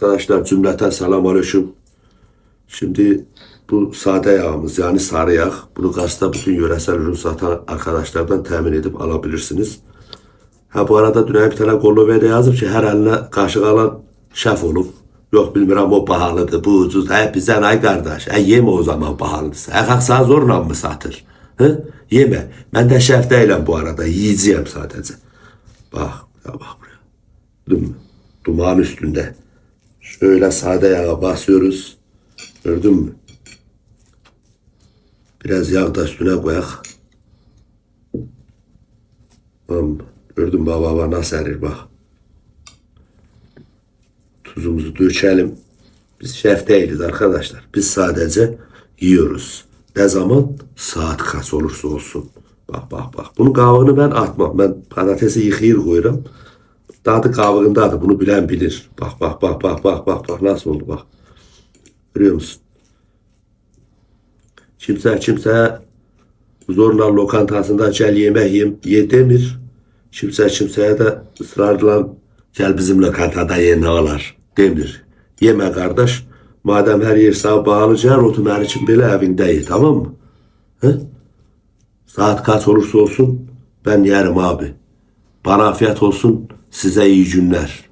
Arkadaşlar cümleten selamünaleyküm. Şimdi bu sade yağımız yani sarı yağ. Bunu Kars'ta bütün yöresel ürün satan arkadaşlardan temin edip alabilirsiniz. Ha bu arada dün bir tane kollu yazıp ki her eline kaşık alan şef olup. Yok bilmiyorum o pahalıdır, bu ucuz. Bizden ay kardeş. Yeme o zaman pahalıdırsa. Kalksan zorla mı satır? Hı? Yeme. Ben de şef değilim bu arada. Yiyeceğim sadece. Bak. Ya bak buraya. Gördün mü? Dumağın üstünde. Şöyle sade yağa basıyoruz. Gördün mü? Biraz yağ da üstüne koyak. Tamam. Gördün mü baba nasıl erir bak. Tuzumuzu dökelim. Biz şef değiliz arkadaşlar. Biz sadece yiyoruz. Ne zaman? Saat kaç olursa olsun. Bak. Bunun kavağını ben atmam. Ben patatesi yıkayır koyuyorum. Tadı kavağındadır. Bunu bilen bilir. Bak. Nasıl oldu bak. Görüyor musun? Kimse zorla lokantasında gel yemek ye demir. Kimseye de ısrarla gel bizim lokantada ye ne olar demir. Yeme kardeş. Madem her yer sana bağlıca oturman için böyle evinde ye, tamam mı? He? Saat kaç olursa olsun ben yerim abi. Bana afiyet olsun, size iyi günler.